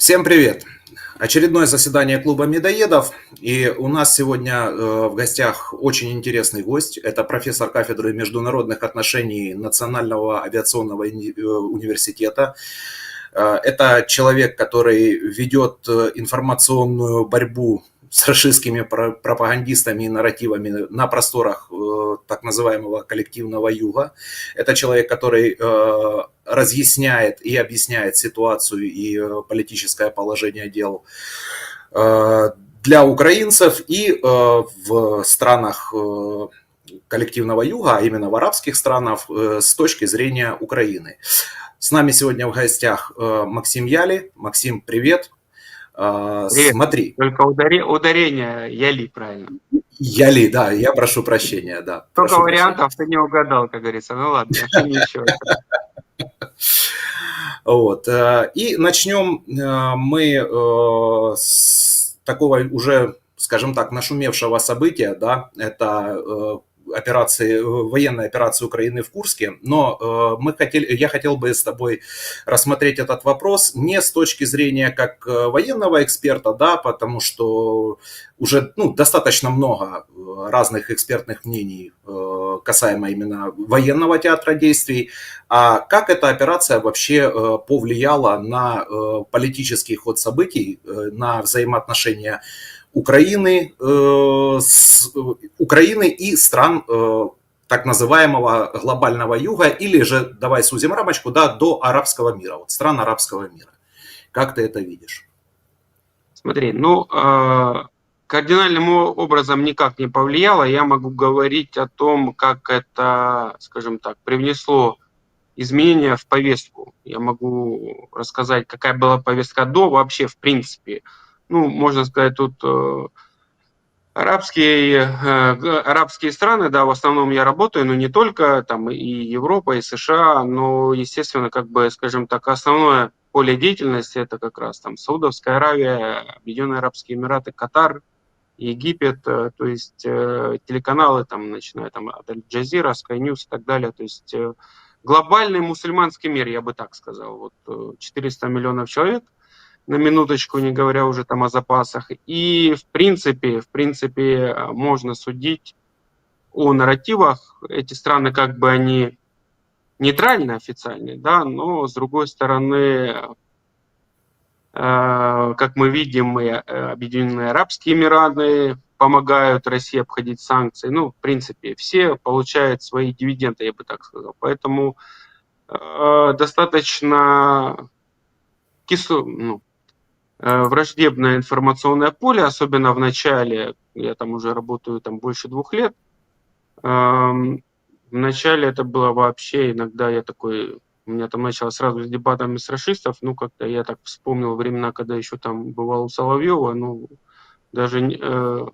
Всем привет! Очередное заседание клуба медоедов, и у нас сегодня в гостях очень интересный гость. Это профессор кафедры международных отношений Национального авиационного университета. Это человек, который ведет информационную борьбу с рашистскими пропагандистами и нарративами на просторах так называемого коллективного юга. Это человек, который разъясняет и объясняет ситуацию и политическое положение дел для украинцев и в странах коллективного юга, а именно в арабских странах, с точки зрения Украины. С нами сегодня в гостях Максим Яли. Максим, привет. Привет. Смотри. Только ударение Яли, правильно. Яли, да, я прошу прощения, да. Столько Прошу вариантов, прощения. ты не угадал, как говорится. Ну ладно, ничего. Вот. И начнем мы с такого уже, скажем так, нашумевшего события, да, это военной операции Украины в Курске, но я хотел бы с тобой рассмотреть этот вопрос не с точки зрения как военного эксперта, да, потому что уже достаточно много разных экспертных мнений касаемо именно военного театра действий, а как эта операция вообще повлияла на политический ход событий, на взаимоотношения Украины и стран так называемого глобального юга, или же, давай сузим рамочку, да, до арабского мира, вот стран арабского мира. Как ты это видишь? Смотри, кардинальным образом никак не повлияло. Я могу говорить о том, как это, скажем так, привнесло изменения в повестку. Я могу рассказать, какая была повестка до вообще, в принципе. Можно сказать, тут арабские страны, да, в основном я работаю, но не только, там и Европа, и США, но, естественно, как бы, скажем так, основное поле деятельности это как раз там Саудовская Аравия, Объединенные Арабские Эмираты, Катар, Египет, то есть телеканалы, там, начиная там, от Аль-Джазира, Sky News и так далее, то есть глобальный мусульманский мир, я бы так сказал, вот 400 миллионов человек, на минуточку, не говоря уже там о запасах. И в принципе, можно судить о нарративах. Эти страны как бы они нейтральны официально, да, но с другой стороны, как мы видим, и Объединенные Арабские Эмираты помогают России обходить санкции. В принципе, все получают свои дивиденды, я бы так сказал. Поэтому достаточно враждебное информационное поле, особенно в начале, я там уже работаю там больше 2 лет, в начале это было вообще, иногда я такой, у меня там началось сразу с дебатами с расистов, как-то я так вспомнил времена, когда еще там бывал у Соловьева, даже в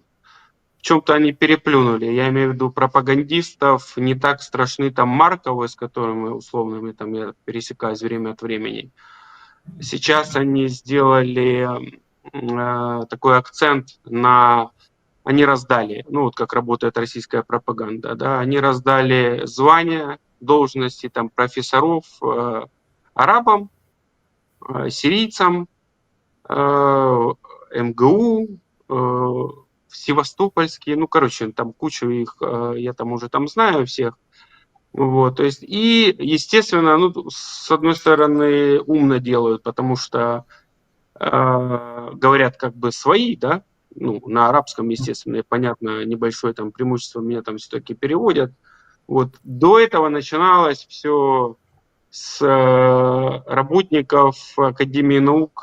чем-то они переплюнули, я имею в виду пропагандистов, не так страшны там Марковы, с которыми условными там я пересекаюсь время от времени. Сейчас они сделали такой акцент на... Они раздали, как работает российская пропаганда, да, они раздали звания, должности там профессоров арабам, сирийцам, МГУ, Севастопольские, там кучу их, я там уже там знаю всех. То есть, и, естественно, с одной стороны, умно делают, потому что говорят как бы свои, да, на арабском, естественно, и понятно, небольшое там преимущество меня там все-таки переводят. До этого начиналось все с работников Академии наук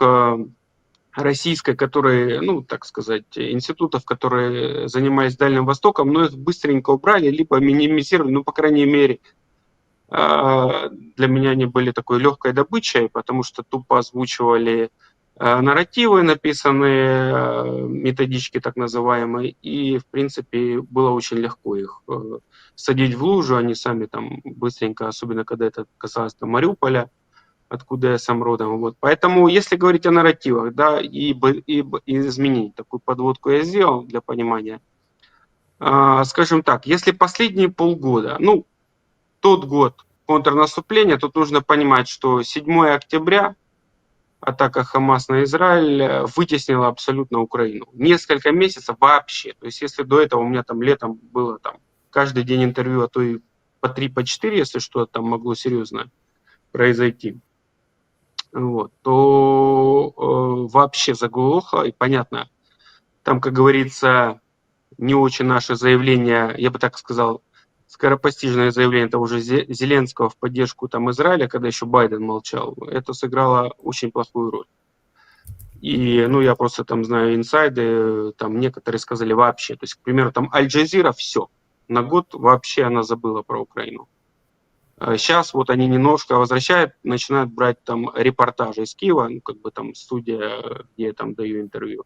российской, которые, так сказать, институтов, которые занимались Дальним Востоком, но их быстренько убрали, либо минимизировали, по крайней мере, для меня они были такой легкой добычей, потому что тупо озвучивали нарративы, написанные, методички так называемые, и, в принципе, было очень легко их садить в лужу, они сами там быстренько, особенно когда это касалось там Мариуполя, откуда я сам родом. Поэтому, если говорить о нарративах, да, и изменить такую подводку я сделал для понимания, скажем так, если последние полгода, тот год контрнаступления, тут нужно понимать, что 7 октября атака Хамас на Израиль вытеснила абсолютно Украину. Несколько месяцев вообще. То есть если до этого у меня там летом было там каждый день интервью, а то и по 3, по 4, если что-то там могло серьезно произойти, вот, то вообще заглохло. И понятно, там, как говорится, не очень наше заявление, я бы так сказал, скоропостижное заявление того же Зеленского в поддержку там Израиля, когда еще Байден молчал, это сыграло очень плохую роль. И, ну, я просто там знаю инсайды, там некоторые сказали вообще, то есть, к примеру, там Аль-Джазира, все, на год вообще она забыла про Украину. Сейчас вот они немножко возвращают, начинают брать там репортажи из Киева, ну, как бы там студия, где я там даю интервью.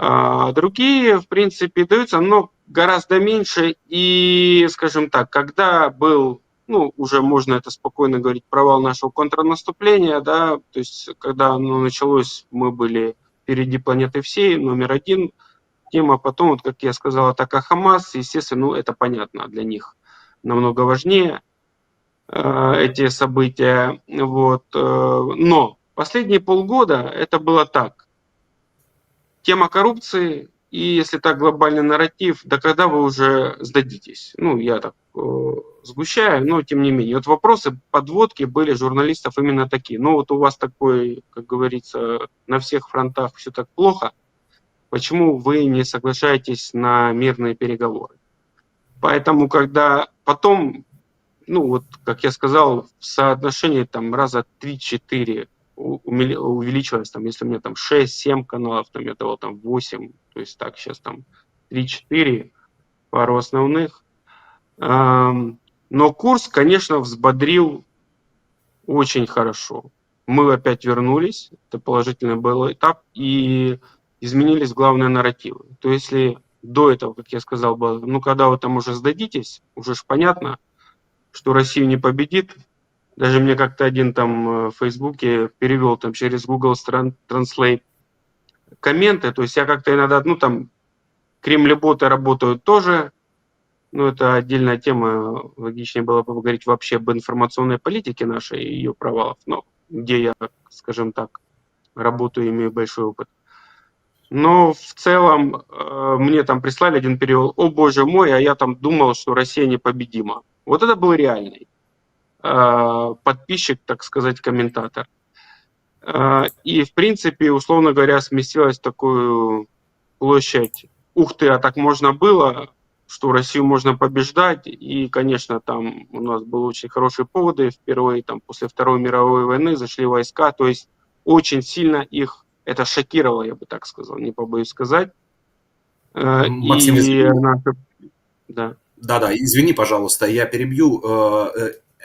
А другие, в принципе, даются, но гораздо меньше. И, скажем так, когда был, ну, уже можно это спокойно говорить, провал нашего контрнаступления, да, то есть, когда оно началось, мы были впереди планеты всей, номер один тема. Потом, вот, как я сказал, атака Хамас, естественно, ну, это понятно, для них намного важнее эти события. Вот. Но последние полгода это было так. Тема коррупции и, если так, глобальный нарратив, да когда вы уже сдадитесь? Ну, я так сгущаю, но тем не менее. Вот вопросы подводки были журналистов именно такие. Ну, вот у вас такой, как говорится, на всех фронтах все так плохо. Почему вы не соглашаетесь на мирные переговоры? Поэтому, когда потом, ну, вот, как я сказал, в соотношении там раза 3-4 увеличилось, там, если у меня там 6-7 каналов, там я давал там 8, то есть так, сейчас там 3-4, пару основных. Но курс, конечно, взбодрил очень хорошо. Мы опять вернулись, это положительный был этап, и изменились главные нарративы. То есть, если до этого, как я сказал, было, ну, когда вы там уже сдадитесь, уже ж понятно, что Россию не победит. Даже мне как-то один там в Фейсбуке перевел там через Google Translate комменты. То есть я как-то иногда, ну там кремлеботы работают тоже. Ну, это отдельная тема. Логичнее было бы говорить вообще об информационной политике нашей и ее провалов. Но где я, скажем так, работаю, имею большой опыт. Но в целом мне там прислали один перевод: «О боже мой, а я там думал, что Россия непобедима». Вот это был реальный подписчик, так сказать, комментатор. И, в принципе, условно говоря, сместилась в такую площадь: ух ты, а так можно было, что Россию можно побеждать. И, конечно, там у нас были очень хорошие поводы. Впервые там после Второй мировой войны зашли войска. То есть очень сильно их это шокировало, я бы так сказал, не побоюсь сказать. Максим, И извини. да. Да-да, извини, пожалуйста, я перебью.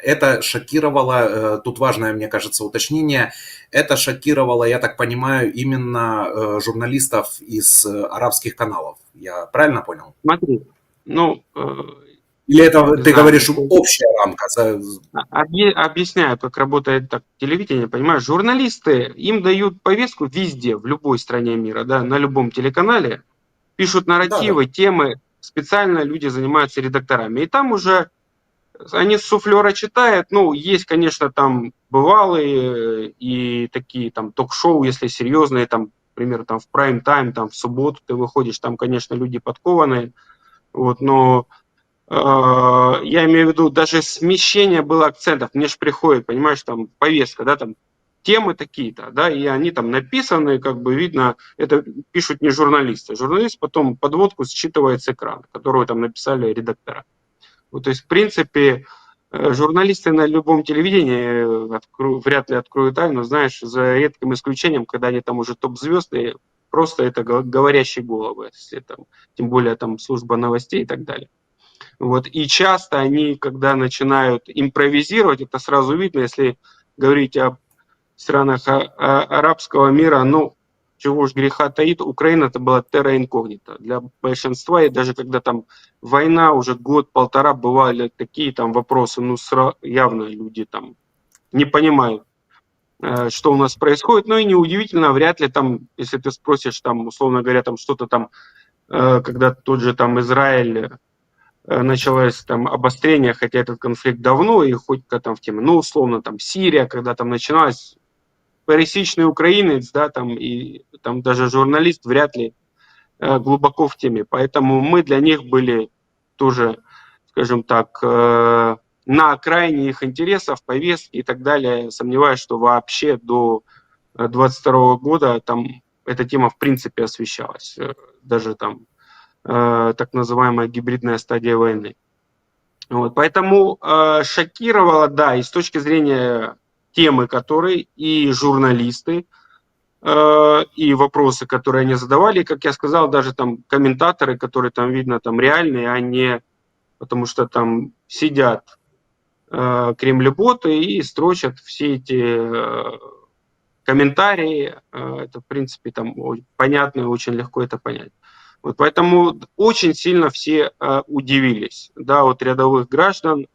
Это шокировало, тут важное, мне кажется, уточнение, это шокировало, я так понимаю, именно журналистов из арабских каналов. Я правильно понял? Смотри, ну, Или это не ты знаю, говоришь общая рамка? объясняю, как работает так телевидение, понимаешь, журналисты, им дают повестку везде, в любой стране мира, да, на любом телеканале, пишут Да-да. нарративы, темы, специально люди занимаются редакторами. И там уже они с суфлера читают, ну, есть, конечно, там бывалые и такие там ток-шоу, если серьезные, там, например, там в прайм-тайм, там в субботу ты выходишь, там, конечно, люди подкованные, вот, но я имею в виду, даже смещение было акцентов. Мне же приходит, понимаешь, там повестка, да, там темы такие-то, да, и они там написаны, как бы видно, это пишут не журналисты. Журналист потом подводку считывает с экрана, которую там написали редактора. Вот, то есть, в принципе, журналисты на любом телевидении вряд ли откроют тайну, знаешь, за редким исключением, когда они там уже топ-звезды, просто это говорящие головы, если там, тем более там служба новостей и так далее. Вот. И часто они, когда начинают импровизировать, это сразу видно, если говорить о странах арабского мира, ну, чего уж греха таит, Украина это была терра инкогнита для большинства, и даже когда там война уже год-полтора, бывали такие там вопросы, ну, явно люди там не понимают, что у нас происходит, ну и неудивительно, вряд ли там, если ты спросишь там, условно говоря, там что-то там, когда тот же там Израиль началось там обострение, хотя этот конфликт давно и хоть-то там в теме, ну, условно, там Сирия, когда там начиналась, пересечный украинец, да, там, и там даже журналист вряд ли глубоко в теме. Поэтому мы для них были тоже, скажем так, на окраине их интересов, повестки и так далее. Сомневаюсь, что вообще до 22 года там эта тема в принципе освещалась. Даже там так называемая гибридная стадия войны. Вот, поэтому шокировало, да, и с точки зрения темы, которые и журналисты, и вопросы, которые они задавали, и, как я сказал, даже там комментаторы, которые там видно там реальные, а не потому что там сидят кремлеботы и строчат все эти комментарии. Это, в принципе, там понятно и очень легко это понять. Вот поэтому очень сильно все удивились, да, от рядовых граждан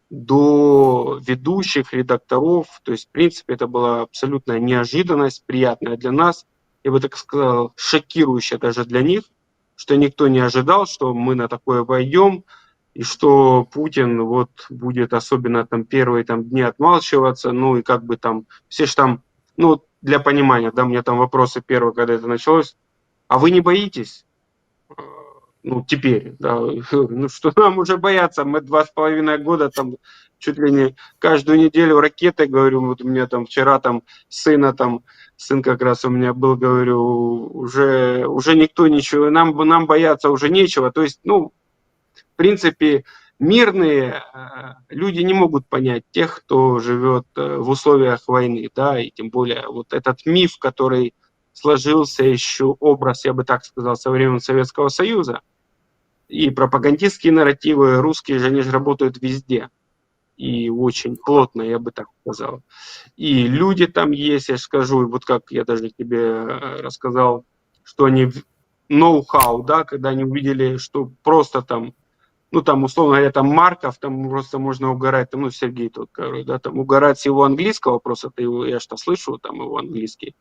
до ведущих, редакторов. То есть, в принципе, это была абсолютная неожиданность, приятная для нас, я бы так сказал, шокирующая даже для них, что никто не ожидал, что мы на такое пойдем, и что Путин вот будет особенно там первые там дни отмалчиваться, ну и как бы там, все ж там, ну, для понимания, да, мне там вопросы первые, когда это началось, а вы не боитесь? Ну, теперь, да, ну, что нам уже бояться, мы 2,5 года там чуть ли не каждую неделю ракеты, говорю, вот у меня там вчера там сын как раз у меня был, говорю, уже никто ничего, нам бояться уже нечего, то есть, ну, в принципе, мирные люди не могут понять тех, кто живет в условиях войны, да, и тем более вот этот миф, который сложился еще, образ, я бы так сказал, со времен Советского Союза, и пропагандистские нарративы русские же, они же работают везде. И очень плотно, я бы так сказал. И люди там есть, я же скажу, вот как я даже тебе рассказал, что они ноу-хау, да, когда они увидели, что просто там, ну там, условно говоря, там Марков, там просто можно угорать, там, ну, Сергей тот, короче, да, там угорать с его английского, просто ты его, я что слышу, там его английский.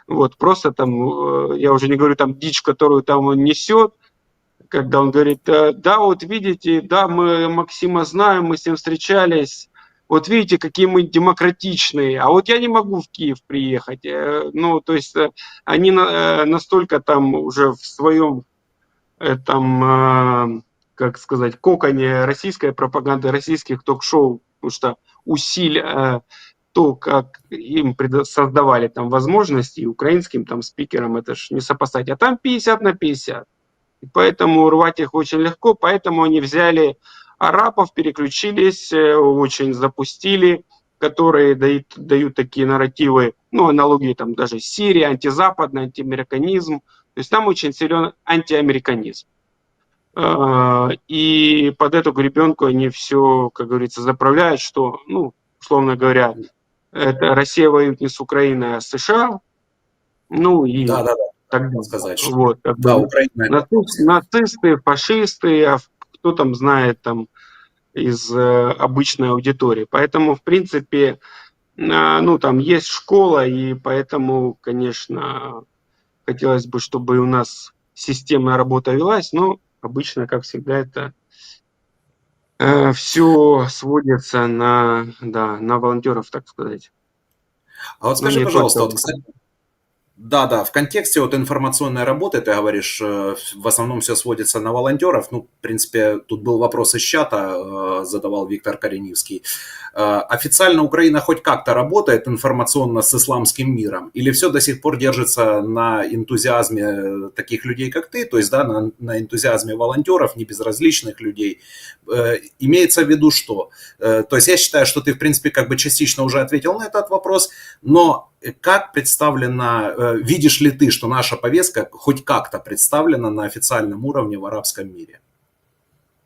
Вот, просто там, я уже не говорю, там дичь, которую там он несет, когда он говорит, да, вот видите, да, мы Максима знаем, мы с ним встречались, вот видите, какие мы демократичные, а вот я не могу в Киев приехать. Ну, то есть они настолько там уже в своем этом, как сказать, коконе российской пропаганды, российских ток-шоу, потому что усилия то, как им создавали там возможности, и украинским там спикерам это ж не сопоставить, а там 50/50. И поэтому рвать их очень легко, поэтому они взяли арабов, переключились, очень запустили, которые дают такие нарративы, ну, аналогии там даже Сирия, антизападный, антиамериканизм. То есть там очень силен антиамериканизм. И под эту гребенку они все, как говорится, заправляют, что, ну, условно говоря, это Россия воюет не с Украиной, а с США. Ну и Да, так хотел далее. сказать, что Вот, как да, бы Украина это прокси. нацисты, фашисты, а кто там знает там из обычной аудитории. Поэтому, в принципе, ну, там есть школа, и поэтому, конечно, хотелось бы, чтобы у нас системная работа велась, но обычно, как всегда, это все сводится на, да, на волонтеров, так сказать. А вот Но скажи, не только. пожалуйста, вот, кстати, да, в контексте вот информационной работы, ты говоришь, в основном все сводится на волонтеров. Ну, в принципе, тут был вопрос из чата, задавал Виктор Кореневский. Официально Украина хоть как-то работает информационно с исламским миром? Или все до сих пор держится на энтузиазме таких людей, как ты, то есть, да, на энтузиазме волонтеров, небезразличных людей? Имеется в виду что? То есть я считаю, что ты, в принципе, как бы частично уже ответил на этот вопрос, но как представлена, видишь ли ты, что наша повестка хоть как-то представлена на официальном уровне в арабском мире?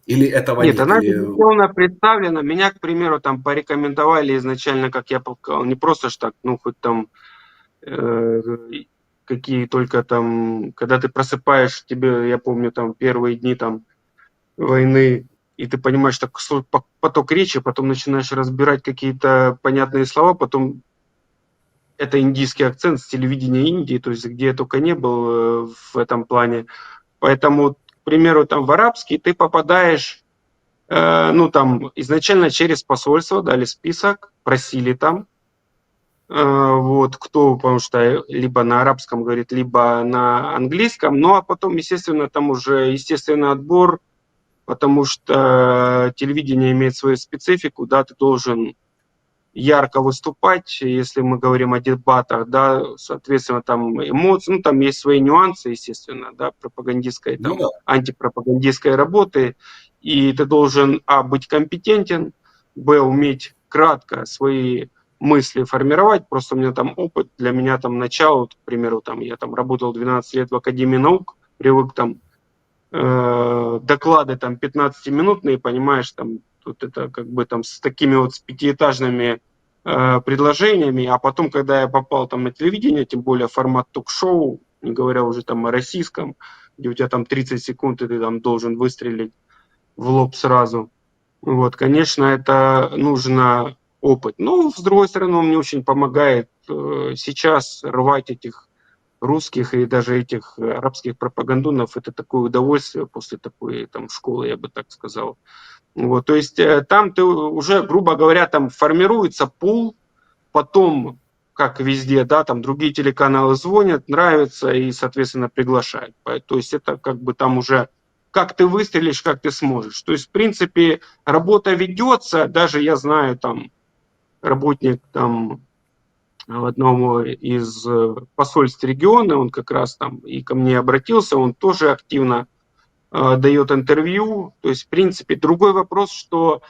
Или этого Нет, нет? она, Или... безусловно, представлена. Меня, к примеру, там порекомендовали изначально, как я показал, не просто ж так, ну, хоть там э, какие только там, когда ты просыпаешь, тебе, я помню, там первые дни там войны, и ты понимаешь, так поток речи, потом начинаешь разбирать какие-то понятные слова, потом это индийский акцент с телевидения Индии, то есть где я только не был в этом плане. Поэтому, к примеру, там в арабский ты попадаешь, ну там изначально через посольство дали список, просили там, вот, вот кто, потому что либо на арабском говорит, либо на английском, ну а потом, естественно, там уже естественный отбор, потому что телевидение имеет свою специфику, да, ты должен ярко выступать, если мы говорим о дебатах, да, соответственно, там эмоции, ну, там есть свои нюансы, естественно, да, пропагандистской, Ну там, да. антипропагандистской работы, и ты должен, быть компетентен, уметь кратко свои мысли формировать, просто у меня там опыт, для меня там начало, вот, к примеру, там, я там работал 12 лет в Академии наук, привык там доклады там 15-минутные, понимаешь, там вот это как бы там с такими вот с пятиэтажными предложениями, а потом, когда я попал там на телевидение, тем более формат ток-шоу, не говоря уже там о российском, где у тебя там 30 секунд, и ты там должен выстрелить в лоб сразу. Вот, конечно, это нужно опыт. Но, с другой стороны, он мне очень помогает сейчас рвать этих русских и даже этих арабских пропагандонов. Это такое удовольствие после такой там школы, я бы так сказал. Вот, то есть там ты уже, грубо говоря, там формируется пул, потом, как везде, да, там другие телеканалы звонят, нравится и, соответственно, приглашают. То есть это как бы там уже как ты выстрелишь, как ты сможешь. То есть, в принципе, работа ведется, даже я знаю там работник там в одном из посольств региона, он как раз там и ко мне обратился, он тоже активно дает интервью. То есть, в принципе, другой вопрос, что,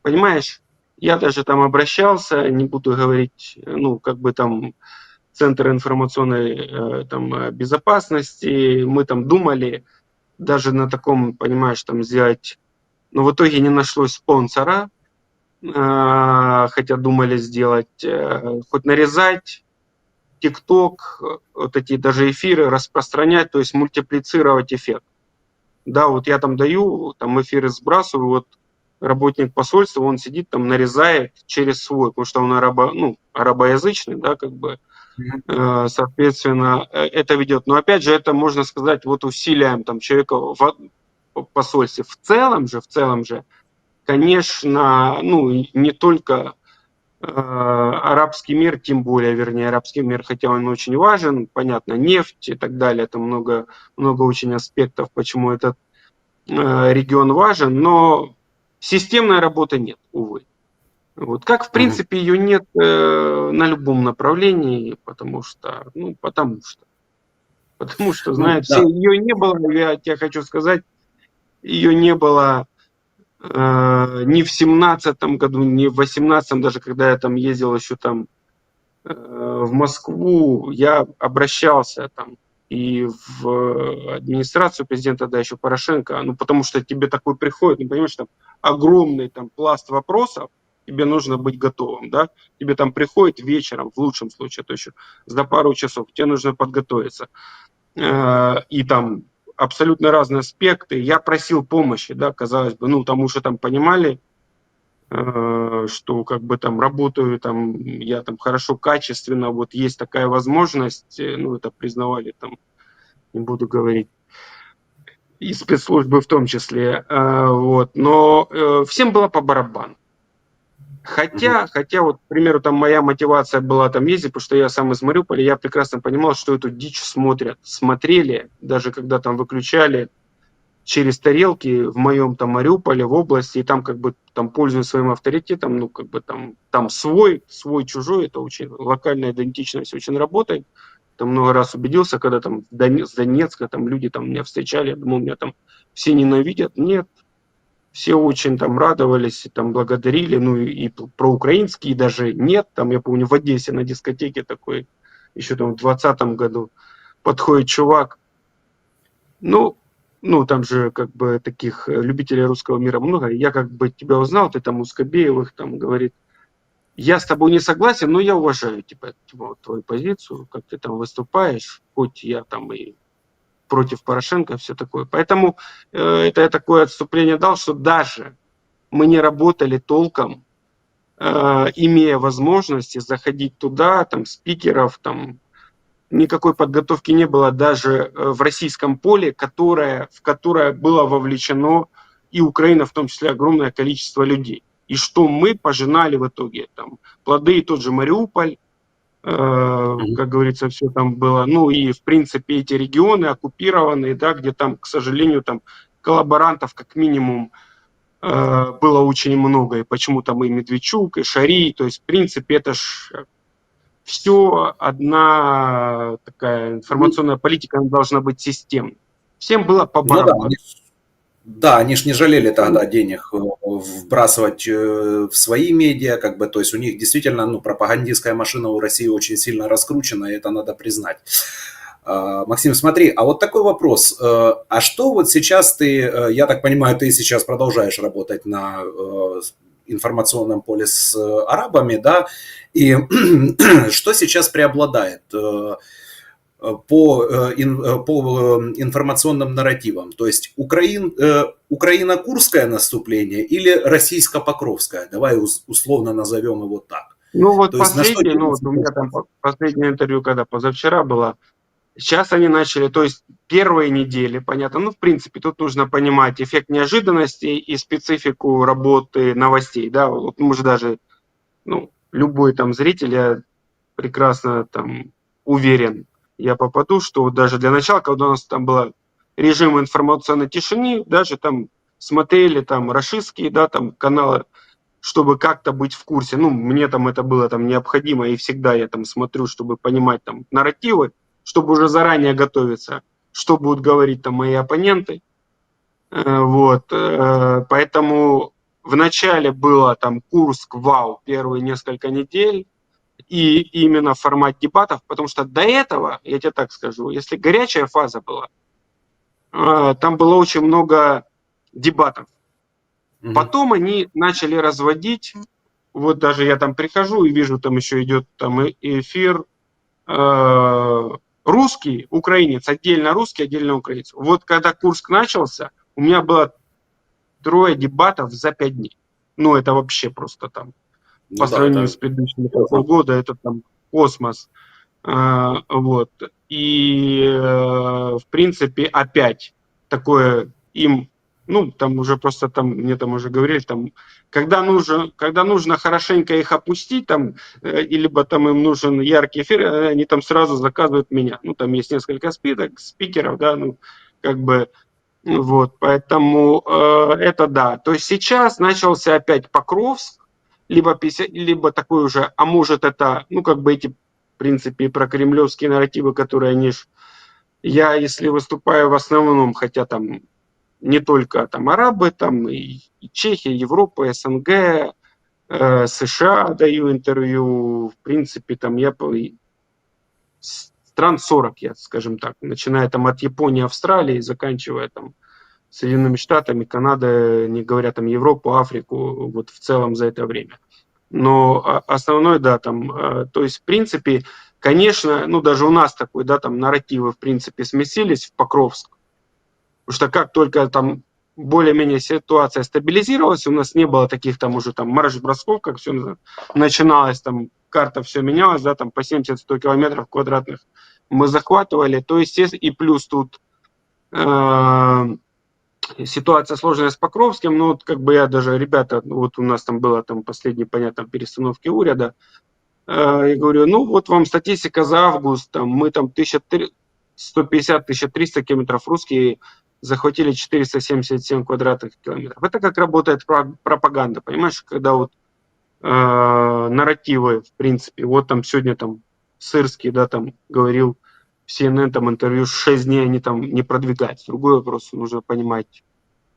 понимаешь, я даже там обращался, не буду говорить, ну, как бы там Центр информационной там, безопасности, мы там думали даже на таком, понимаешь, там взять, но в итоге не нашлось спонсора, хотя думали сделать, хоть нарезать ТикТок, вот эти даже эфиры распространять, то есть мультиплицировать эффект. Да, вот я там даю, там эфиры сбрасываю, вот работник посольства, он сидит там, нарезает через свой, потому что он арабоязычный, да, как бы, Мгм. соответственно, это ведет. Но опять же, это можно сказать вот усилием там человека в посольстве. В целом же, конечно, ну, не только арабский мир, тем более, вернее, арабский мир, хотя он очень важен, понятно, нефть и так далее, это много, много очень аспектов, почему этот регион важен, но системной работы нет, увы. Вот. Как, в Мгм. принципе, ее нет на любом направлении, потому что, Ну знают все, да. ее не было, я тебе хочу сказать, ее не было ни в 17 году, ни в 18, даже когда я там ездил еще там в Москву, я обращался там и в администрацию президента, да, еще Порошенко, ну, потому что тебе такой приходит, ну, понимаешь, там огромный там пласт вопросов, тебе нужно быть готовым, да, тебе там приходит вечером, в лучшем случае, то еще за пару часов, тебе нужно подготовиться, и там абсолютно разные аспекты, я просил помощи, да, казалось бы, ну, потому что там понимали, что как бы там работаю, там я там хорошо, качественно, вот есть такая возможность, ну, это признавали там, не буду говорить, и спецслужбы в том числе, вот, но всем было по барабану. Мгм. Хотя вот, к примеру, там моя мотивация была там ездить, потому что я сам из Мариуполя, я прекрасно понимал, что эту дичь смотрели, даже когда там выключали через тарелки в моем там Мариуполе, в области, и там как бы там пользуясь своим авторитетом, ну как бы там свой, чужой, это очень локальная идентичность очень работает. Там много раз убедился, когда там с Донецка там люди там меня встречали, я думал, меня там все ненавидят. Нет, все очень там радовались, там благодарили, ну и проукраинские даже нет. Там, я помню, в Одессе на дискотеке такой, еще там в 2020 году, подходит чувак, ну, там же как бы таких любителей русского мира много. Я как бы тебя узнал, ты там у Скобеевых, там говорит, я с тобой не согласен, но я уважаю тебя, вот, твою позицию, как ты там выступаешь, хоть я там и против Порошенко, все такое. Поэтому это я такое отступление дал, что даже мы не работали толком, имея возможности заходить туда, там, спикеров, там, никакой подготовки не было даже в российском поле, в которое было вовлечено и Украина, в том числе огромное количество людей. И что мы пожинали в итоге? Там, плоды и тот же Мариуполь, Мгм. Как говорится, все там было. Ну и, в принципе, эти регионы оккупированные, да, где там, к сожалению, там коллаборантов как минимум было очень много. И почему там и Медведчук, и Шарий. То есть, в принципе, это ж все одна такая информационная политика, она должна быть системной. Всем было по Ну да, барабану. да, они ж не жалели тогда денег вбрасывать в свои медиа, как бы, то есть у них действительно, ну, пропагандистская машина у России очень сильно раскручена, и это надо признать. Максим, смотри, а вот такой вопрос. А что вот сейчас ты, я так понимаю, ты сейчас продолжаешь работать на информационном поле с арабами, да? И что сейчас преобладает? По информационным нарративам. То есть Украино-Курское наступление или российско-покровское. Давай условно назовем его так. Ну вот То есть на что последнее, ну делать вот у меня сейчас? там последнее интервью, когда позавчера было, сейчас они начали, то есть первые недели, понятно, ну в принципе тут нужно понимать эффект неожиданности и специфику работы новостей, да, вот мы же даже, ну, любой там зритель, я прекрасно там уверен, я попаду, что вот даже для начала, когда у нас там был режим информационной тишины, даже там смотрели там рашистские, да, там каналы, чтобы как-то быть в курсе. Ну, мне там это было там необходимо, и всегда я там смотрю, чтобы понимать там нарративы, чтобы уже заранее готовиться, что будут говорить там мои оппоненты. Вот, поэтому в начале было там Курск, вау, первые несколько недель, и именно формат дебатов, потому что до этого, я тебе так скажу, если горячая фаза была, там было очень много дебатов. Мгм. Потом они начали разводить, вот даже я там прихожу и вижу, там еще идет там эфир, русский, украинец, отдельно русский, отдельно украинец. Вот когда Курск начался, у меня было 3 дебатов за 5 дней. Ну, это вообще просто там, по Ну да, сравнению это с предыдущими там, серьезно. полгода, это там космос. Вот. И, в принципе, опять такое им, ну, там уже просто там, мне там уже говорили, там, когда нужно хорошенько их опустить, там, либо там им нужен яркий эфир, они там сразу заказывают меня. Ну, там есть несколько спикеров, да, ну, как бы, вот, поэтому это да. То есть сейчас начался опять Покровск, либо такой уже, а может это, ну, как бы эти, в принципе, прокремлевские нарративы, которые они ж, я, если выступаю в основном, хотя там не только там арабы, там и Чехия, Европа, СНГ, США даю интервью, в принципе, там я стран 40, я, скажем так, начиная там от Японии, Австралии, заканчивая там Соединенными Штатами, Канадой, не говоря там Европу, Африку, вот в целом за это время. Но основной, да, там, то есть, в принципе, конечно, ну, даже у нас такой, да, там, нарративы, в принципе, сместились в Покровск, потому что как только там более-менее ситуация стабилизировалась, у нас не было таких там уже там марш-бросков, как все начиналось, там, карта все менялась, да, там, по 70-100 километров квадратных мы захватывали, то есть, и плюс тут ситуация сложная с Покровским, но вот как бы я даже, ребята, вот у нас там было там последние, понятно, перестановки уряда, я говорю, ну вот вам статистика за август, там, мы там 150-1300 километров, русские захватили 477 квадратных километров. Это как работает пропаганда, понимаешь, когда вот нарративы, в принципе, вот там сегодня там Сырский, да, там говорил в CNN там интервью, 6 дней они там не продвигаются. Другой вопрос, нужно понимать,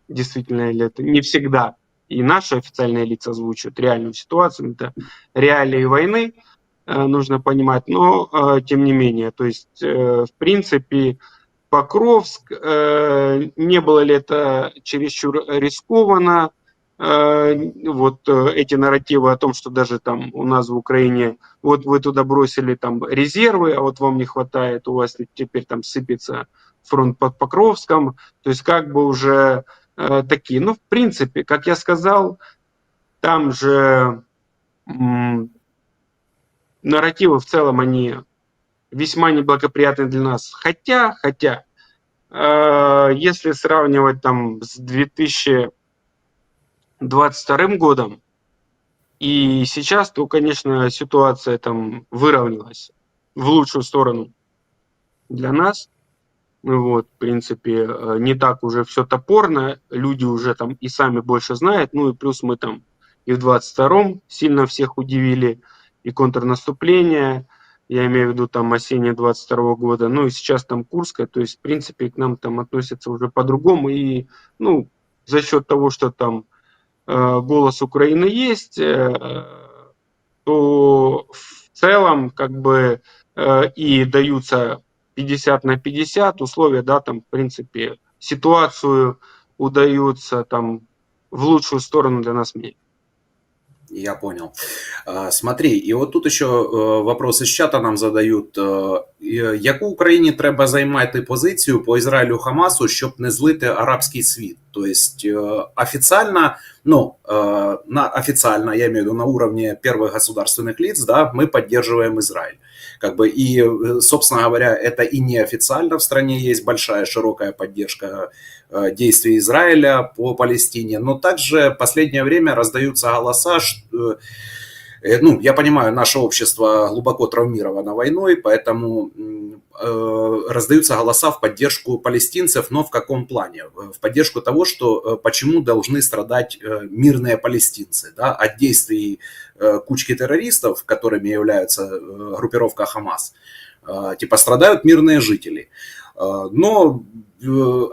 действительно ли это. Не всегда и наши официальные лица озвучивают реальную ситуацию, это реалии войны, нужно понимать, но тем не менее, то есть, в принципе, Покровск, не было ли это чересчур рискованно, вот эти нарративы о том, что даже там у нас в Украине, вот вы туда бросили там резервы, а вот вам не хватает, у вас теперь там сыпется фронт под Покровском, то есть как бы уже такие. Ну, в принципе, как я сказал, там же нарративы в целом, они весьма неблагоприятны для нас. Хотя, если сравнивать там с 2022 годом И сейчас, то, конечно, ситуация там выровнялась в лучшую сторону для нас. Вот, в принципе, не так уже все топорно, люди уже там и сами больше знают, ну и плюс мы там и в 22-м сильно всех удивили, и контрнаступление, я имею в виду там осеннее 22-го года, ну и сейчас там Курская, то есть, в принципе, к нам там относятся уже по-другому, и, ну, за счет того, что там голос Украины есть, то в целом как бы и даются 50/50 условия, да, там, в принципе, ситуацию удается там в лучшую сторону для нас менять. Я понял. Смотри, і от тут ще вопрос із чата нам задають. Яку Україні треба займати позицію по Ізраїлю Хамасу, щоб не злити арабський світ? Тобто официально, ну, официально, я имею в виду на уровне первых государственных лиц, да, мы поддерживаем Израиль. Как бы, и, собственно говоря, это и неофициально в стране есть большая, широкая поддержка действий Израиля по Палестине, но также в последнее время раздаются голоса, что, ну, я понимаю, наше общество глубоко травмировано войной, поэтому раздаются голоса в поддержку палестинцев, но в каком плане? В поддержку того, что почему должны страдать мирные палестинцы, да, от действий кучки террористов, которыми является группировка Хамас, типа страдают мирные жители. Но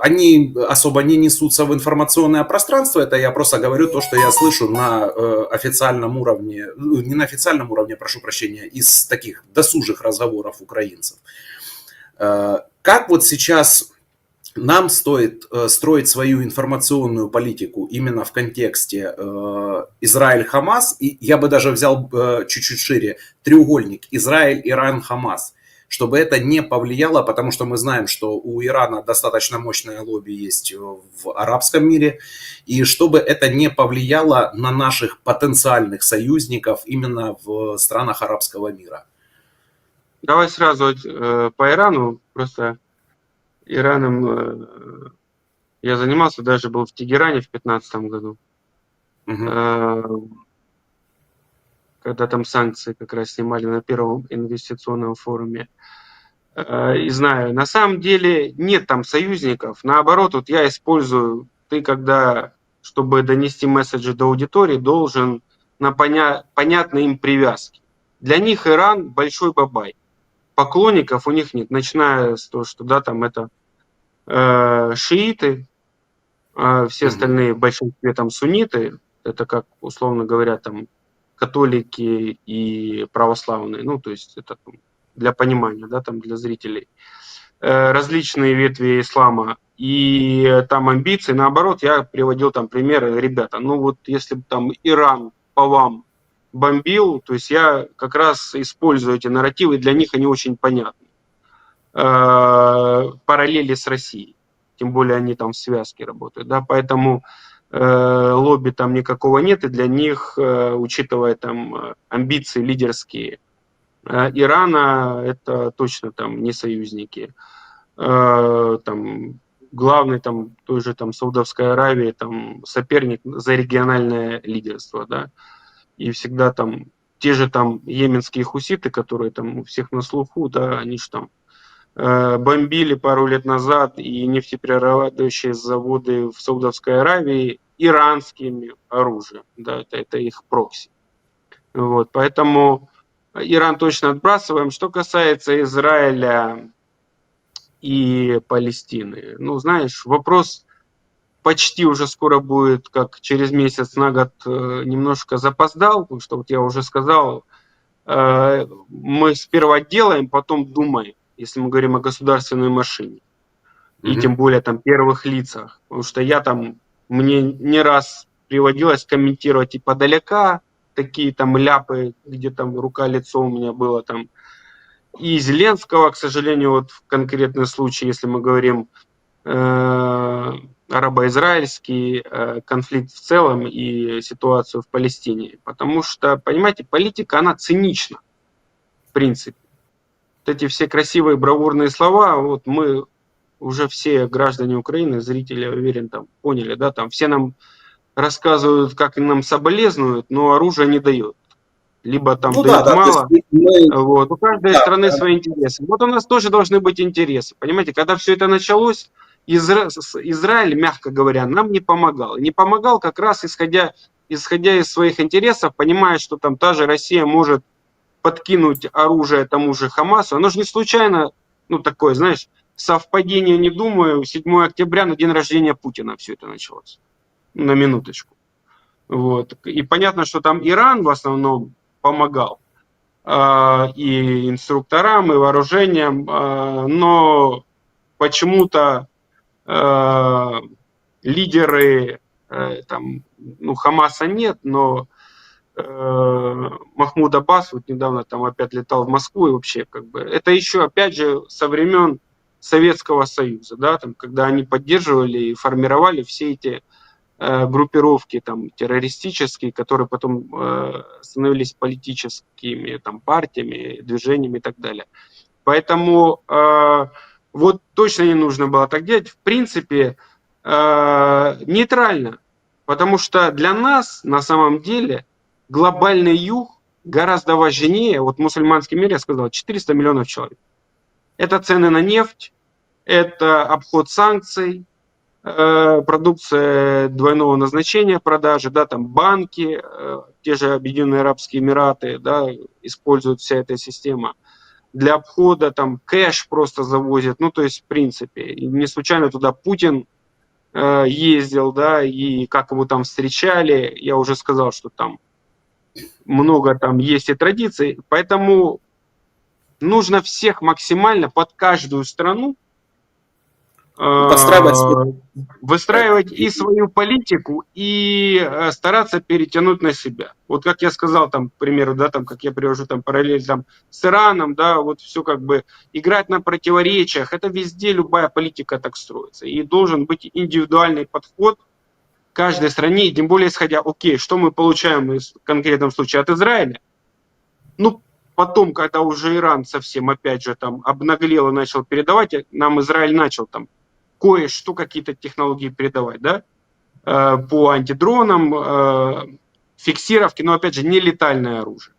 они особо не несутся в информационное пространство, это я просто говорю то, что я слышу на официальном уровне, не на официальном уровне, прошу прощения, из таких досужих разговоров украинцев. Как вот сейчас нам стоит строить свою информационную политику именно в контексте Израиль-Хамас, и я бы даже взял чуть-чуть шире треугольник Израиль-Иран-Хамас, чтобы это не повлияло, потому что мы знаем, что у Ирана достаточно мощное лобби есть в арабском мире, и чтобы это не повлияло на наших потенциальных союзников именно в странах арабского мира. Давай сразу по Ирану, просто Ираном я занимался, даже был в Тегеране в 2015 году. Когда там санкции как раз снимали на первом инвестиционном форуме. И знаю, на самом деле нет там союзников. Наоборот, вот я использую, ты когда, чтобы донести месседжи до аудитории, должен на понятные им привязки. Для них Иран большой бабай. Поклонников у них нет, начиная с того, что да, там это шииты, все остальные в большинстве там сунниты, это как, условно говоря, там католики и православные, ну, то есть это там, для понимания, да, там для зрителей, различные ветви ислама, и там амбиции, наоборот, я приводил там примеры, ребята, ну вот если бы там Иран по вам бомбил, то есть я как раз использую эти нарративы, для них они очень понятны. Параллели с Россией, тем более они там в связке работают, да, поэтому лобби там никакого нет, и для них, учитывая там амбиции лидерские Ирана, это точно там не союзники. Там главный там той же там Саудовской Аравии там соперник за региональное лидерство, да, и всегда там те же там йеменские хуситы, которые там у всех на слуху, да, они же там бомбили пару лет назад и нефтеперерабатывающие заводы в Саудовской Аравии иранским оружием, да, это их прокси. Вот, поэтому Иран точно отбрасываем. Что касается Израиля и Палестины, ну, знаешь, вопрос почти уже скоро будет, как через месяц на год, немножко запоздал, потому что вот я уже сказал, мы сперва делаем, потом думаем, если мы говорим о государственной машине, и тем более там первых лицах, потому что я там, мне не раз приводилось комментировать и подалека такие там ляпы, где там рука-лицо у меня было там, и Зеленского, к сожалению, вот в конкретном случае, если мы говорим арабо-израильский конфликт в целом и ситуацию в Палестине. Потому что, понимаете, политика, она цинична, в принципе. Вот эти все красивые бравурные слова, вот мы уже все граждане Украины, зрители, я уверен, там поняли, да, там все нам рассказывают, как нам соболезнуют, но оружие не дают. Либо там Ну дают да, то мало. есть мы, Вот. У каждой да, страны свои интересы. Вот у нас тоже должны быть интересы. Понимаете, когда все это началось, Израиль, мягко говоря, нам не помогал. Не помогал как раз исходя из своих интересов, понимая, что там та же Россия может подкинуть оружие тому же Хамасу. Оно же не случайно, ну такое, знаешь, совпадение, не думаю, 7 октября на день рождения Путина все это началось. На минуточку. Вот. И понятно, что там Иран в основном помогал. И инструкторам, и вооружением, но почему-то лидеры там, ну, Хамаса нет, но Махмуд Аббас вот недавно там опять летал в Москву, и вообще как бы это еще опять же со времен Советского Союза, да, там, когда они поддерживали и формировали все эти группировки там террористические, которые потом становились политическими там партиями, движениями и так далее. Поэтому вот точно не нужно было так делать. В принципе, нейтрально, потому что для нас на самом деле глобальный юг гораздо важнее. Вот в мусульманском мире, я сказал, 400 миллионов человек. Это цены на нефть, это обход санкций, продукция двойного назначения продажи, да, там банки, те же Объединенные Арабские Эмираты, да, используют вся эта система. Для обхода там кэш просто завозят, ну, то есть, в принципе, и не случайно туда Путин ездил, да, и как его там встречали, я уже сказал, что там много там есть и традиций, поэтому нужно всех максимально под каждую страну подстраивать. выстраивать и свою политику, и стараться перетянуть на себя. Вот как я сказал, там, к примеру, да, там, как я привожу там параллель там, с Ираном, да, вот все как бы играть на противоречиях, это везде любая политика так строится. И должен быть индивидуальный подход к каждой стране, и тем более исходя, окей, что мы получаем в конкретном случае от Израиля, ну, потом, когда уже Иран совсем, опять же, там обнаглел и начал передавать, нам Израиль начал там кое-что, какие-то технологии передавать, да, по антидронам, фиксировки, но, опять же, не летальное оружие.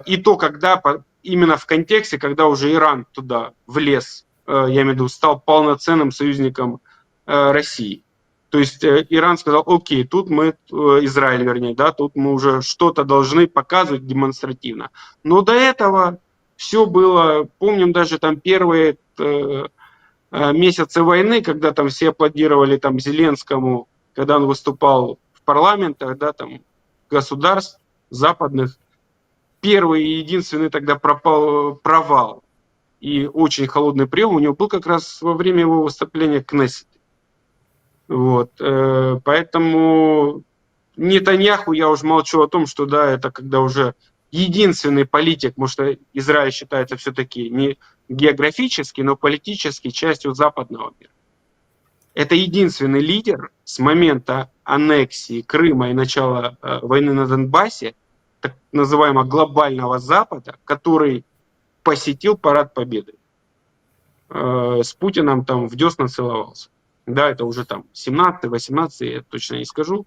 И то, когда именно в контексте, когда уже Иран туда влез, я имею в виду, стал полноценным союзником России. То есть Иран сказал, окей, тут мы, Израиль вернее, да, тут мы уже что-то должны показывать демонстративно. Но до этого все было, помним даже там первые месяцы войны, когда там все аплодировали там Зеленскому, когда он выступал в парламентах, да, там государств западных, первый и единственный тогда провал и очень холодный прием у него был как раз во время его выступления в Кнессете. Вот, поэтому Нетаньяху, я уже молчу о том, что да, это когда уже единственный политик, потому что Израиль считается все-таки не географически, но политически частью западного мира. Это единственный лидер с момента аннексии Крыма и начала войны на Донбассе, так называемого глобального Запада, который посетил Парад Победы. С Путиным там в десна целовался. Да, это уже там 17-18, я точно не скажу,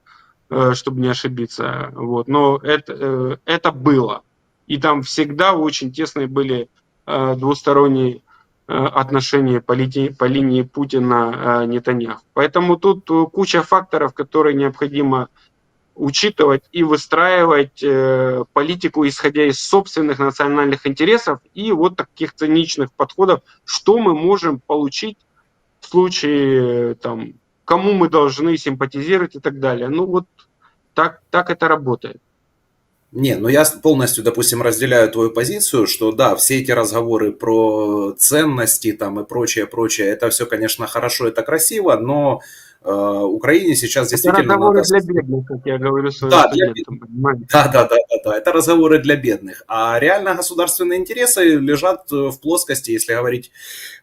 чтобы не ошибиться. Вот. Но это было. И там всегда очень тесные были двусторонние отношения по линии Путина-Нетаньяху. Поэтому тут куча факторов, которые необходимо учитывать и выстраивать политику, исходя из собственных национальных интересов и вот таких циничных подходов, что мы можем получить в случае, там, кому мы должны симпатизировать и так далее. Ну вот так это работает. Не, ну я полностью, допустим, разделяю твою позицию, что да, все эти разговоры про ценности там и прочее, прочее, это все, конечно, хорошо, это красиво, но Украине сейчас Это действительно разговоры надо... для бедных, как я говорю своим Да, студентам, понимаете? да, это разговоры для бедных. А реально государственные интересы лежат в плоскости, если говорить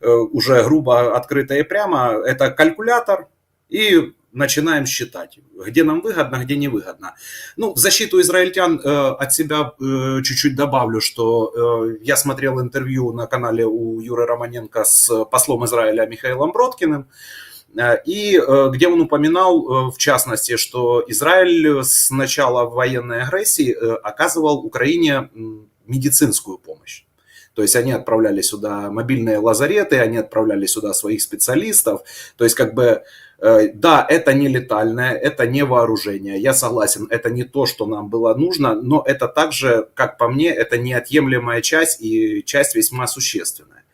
уже грубо, открыто и прямо, это калькулятор, и начинаем считать, где нам выгодно, где не выгодно. Ну, в защиту израильтян от себя чуть-чуть добавлю, что я смотрел интервью на канале у Юры Романенко с послом Израиля Михаилом Броткиным. и где он упоминал, в частности, что Израиль с начала военной агрессии оказывал Украине медицинскую помощь. То есть они отправляли сюда мобильные лазареты, они отправляли сюда своих специалистов. То есть как бы, да, это не летальное, это не вооружение. Я согласен, это не то, что нам было нужно, но это также, как по мне, это неотъемлемая часть и часть весьма существенная.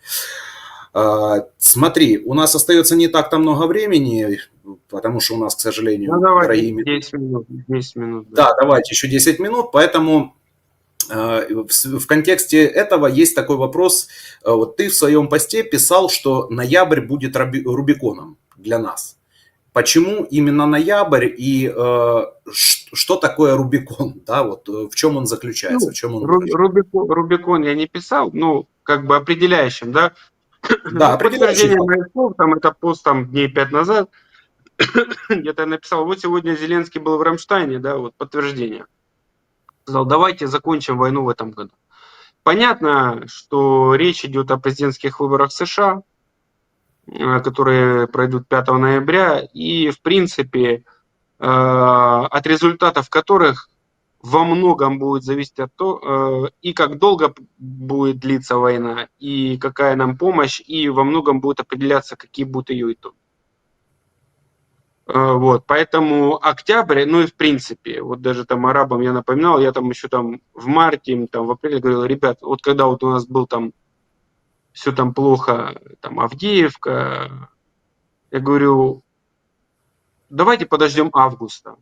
Смотри, у нас остается не так-то много времени, потому что у нас, к сожалению, Ну, давайте дорогие... 10 минут, 10 минут, да. Да, давайте еще 10 минут, поэтому в контексте этого есть такой вопрос. Вот ты в своем посте писал, что ноябрь будет Рубиконом для нас. Почему именно ноябрь и что такое Рубикон? Да, вот в чем он заключается, Ну, в чем он Рубикон я не писал, ну, как бы определяющим, да. Да, Ну, определяющий подтверждение факт. моих слов, там, это пост там дней 5 назад, где-то я написал, вот сегодня Зеленский был в Рамштайне, да, вот подтверждение. Сказал, давайте закончим войну в этом году. Понятно, что речь идет о президентских выборах США, которые пройдут 5 ноября, и, в принципе, от результатов которых во многом будет зависеть от того, и как долго будет длиться война, и какая нам помощь, и во многом будет определяться, какие будут ее итоги. Вот, поэтому октябрь, ну и в принципе, вот даже там арабам я напоминал, я там еще там в марте, им там в апреле говорил, ребят, вот когда вот у нас был там все там плохо, там Авдеевка, я говорю, давайте подождем августа.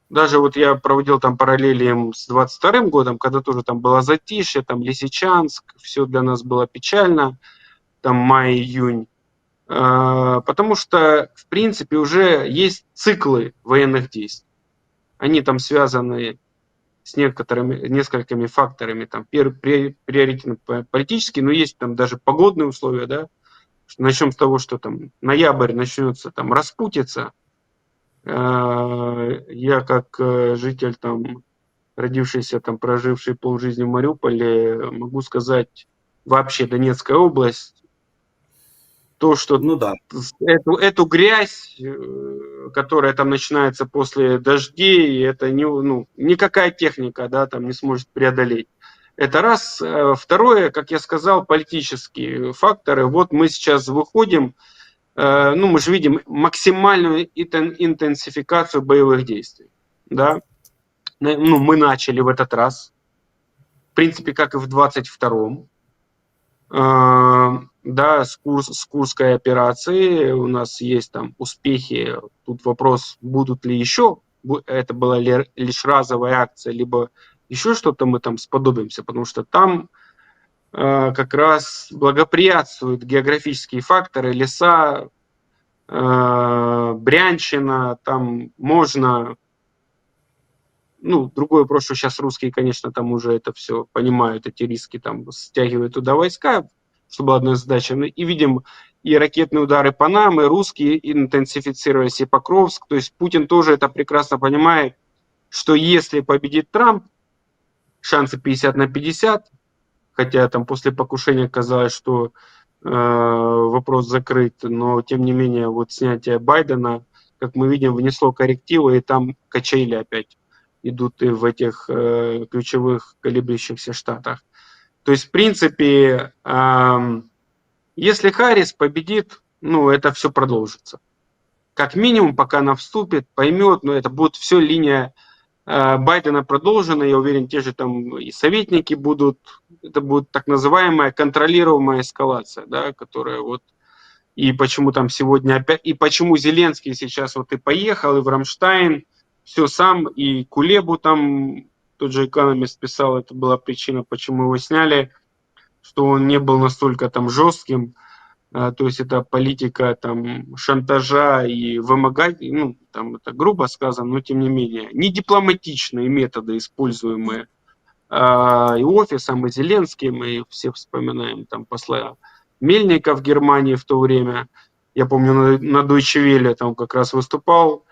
Даже вот я проводил там параллели с 22-м годом, когда тоже там было затишье, там Лисичанск, все для нас было печально, там май-июнь. Потому что, в принципе, уже есть циклы военных действий. Они там связаны с несколькими факторами, там приоритетно политические, но есть там даже погодные условия, да. Начнем с того, что там ноябрь начнется там распутиться. Я как житель там, родившийся там, проживший полжизни в Мариуполе, могу сказать, вообще Донецкая область, то, что Ну да. эту грязь, которая там начинается после дождей, это не, ну, никакая техника, да, там не сможет преодолеть. Это раз. Второе, как я сказал, политические факторы. Вот мы сейчас выходим, ну, мы же видим максимальную интенсификацию боевых действий, да. Ну, мы начали в этот раз, в принципе, как и в 22-м. Да, с Курской операции у нас есть там успехи. Тут вопрос, будут ли еще, это была лишь разовая акция, либо еще что-то мы там сподобимся, потому что там как раз благоприятствуют географические факторы, леса, Брянщина, там можно, ну, другой вопрос, что сейчас русские, конечно, там уже это все понимают, эти риски, там стягивают туда войска, что была одна задача. И видим и ракетные удары по нам, и русские интенсифицировались, и Покровск. То есть Путин тоже это прекрасно понимает, что если победит Трамп, шансы 50/50, хотя там после покушения казалось, что вопрос закрыт, но тем не менее вот снятие Байдена, как мы видим, внесло коррективы, и там качели опять идут и в этих ключевых колеблющихся штатах. То есть, в принципе, если Харрис победит, ну, это все продолжится. Как минимум, пока она вступит, поймет, но это будет все линия Байдена продолжена, я уверен, те же там и советники будут, это будет так называемая контролируемая эскалация, да, которая вот, и почему там сегодня опять, и почему Зеленский сейчас вот и поехал, и в Рамштайн, все сам, и Кулебу там, тот же Экономист писал, это была причина, почему его сняли, что он не был настолько там жестким, то есть это политика там шантажа и вымогательства, ну, там это грубо сказано, но тем не менее, не дипломатичные методы, используемые и офисом, и Зеленским, и все вспоминаем там посла Мельника в Германии в то время. Я помню, на Deutsche Welle там как раз выступал,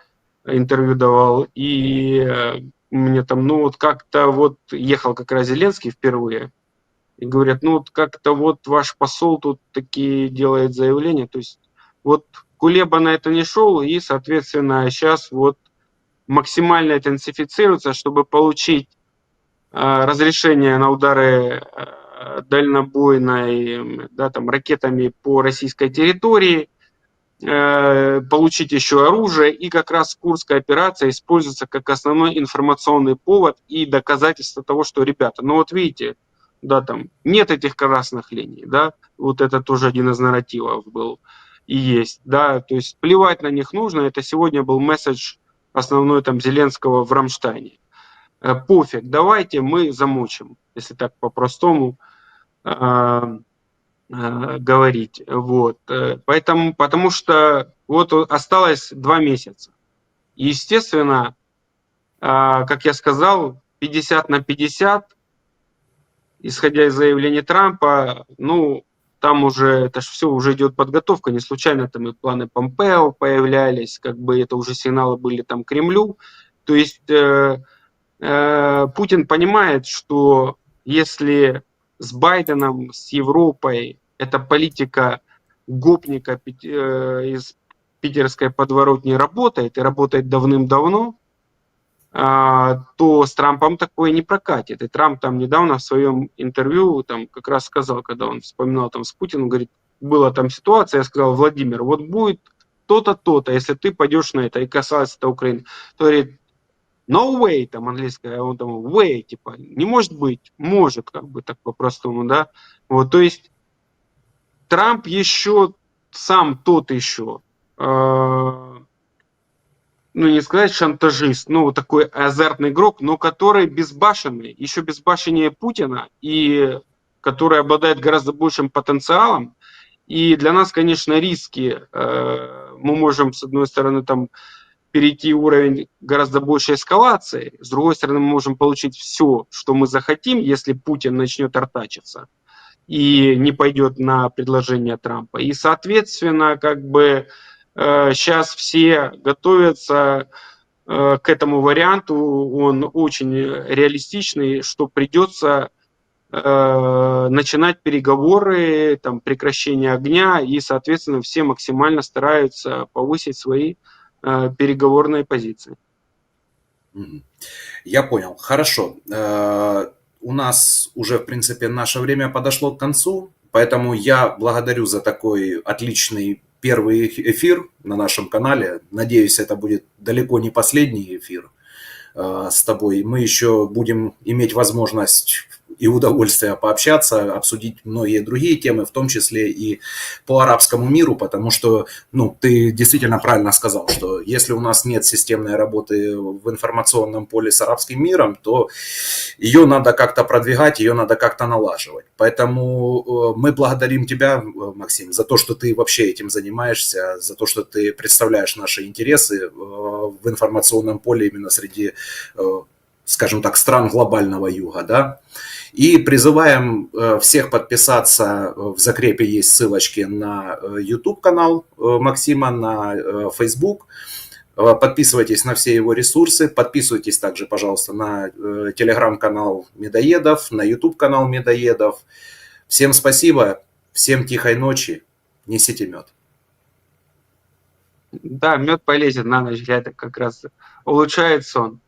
интервью давал, и мне там, ну вот как-то вот ехал как раз Зеленский впервые, и говорят, ну вот как-то вот ваш посол тут такие делает заявления, то есть вот Кулеба на это не шел, и, соответственно, сейчас вот максимально интенсифицируется, чтобы получить разрешение на удары дальнобойной, да, там, ракетами по российской территории, получить еще оружие, и как раз Курская операция используется как основной информационный повод и доказательство того, что, ребята, ну вот видите, да, там нет этих красных линий, да, вот это тоже один из нарративов был и есть, да, то есть плевать на них нужно, это сегодня был месседж основной там Зеленского в Рамштайне. Пофиг, давайте мы замочим, если так по-простому говорить. Вот. Поэтому, потому что вот осталось 2 месяца. И, естественно, как я сказал, 50/50, исходя из заявлений Трампа, ну, там уже, это же все уже идет подготовка, не случайно там и планы Помпео появлялись, как бы это уже сигналы были там Кремлю. То есть Путин понимает, что если с Байденом, с Европой эта политика гопника из питерской подворотни работает, и работает давным-давно, то с Трампом такое не прокатит. И Трамп там недавно в своем интервью там как раз сказал, когда он вспоминал там с Путиным, говорит, была там ситуация, я сказал, Владимир, вот будет то-то, то-то, если ты пойдешь на это, и касается это Украины, то говорит, no way, там английское, он там way, типа, не может быть, может, как бы так по-простому, да. Вот, то есть Трамп еще сам тот еще, ну не сказать шантажист, ну вот такой азартный игрок, но который безбашенный, еще безбашеннее Путина, и который обладает гораздо большим потенциалом. И для нас, конечно, риски, мы можем, с одной стороны, там перейти уровень гораздо большей эскалации. С другой стороны, мы можем получить все, что мы захотим, если Путин начнет артачиться и не пойдет на предложение Трампа. И, соответственно, как бы сейчас все готовятся к этому варианту. Он очень реалистичный, что придется начинать переговоры, там, прекращение огня, и, соответственно, все максимально стараются повысить свои переговорные позиции. Я понял. Хорошо. У нас уже, в принципе, наше время подошло к концу, поэтому я благодарю за такой отличный первый эфир на нашем канале. Надеюсь, это будет далеко не последний эфир с тобой. Мы еще будем иметь возможность и удовольствие пообщаться, обсудить многие другие темы, в том числе и по арабскому миру, потому что, ну, ты действительно правильно сказал, что если у нас нет системной работы в информационном поле с арабским миром, то ее надо как-то продвигать, ее надо как-то налаживать. Поэтому мы благодарим тебя, Максим, за то, что ты вообще этим занимаешься, за то, что ты представляешь наши интересы в информационном поле именно среди, скажем так, стран глобального юга, да. И призываем всех подписаться, в закрепе есть ссылочки на YouTube-канал Максима, на Facebook. Подписывайтесь на все его ресурсы, подписывайтесь также, пожалуйста, на телеграм-канал Медоедов, на YouTube-канал Медоедов. Всем спасибо, всем тихой ночи, несите мед. Да, мед полезен на ночь, это как раз улучшает сон.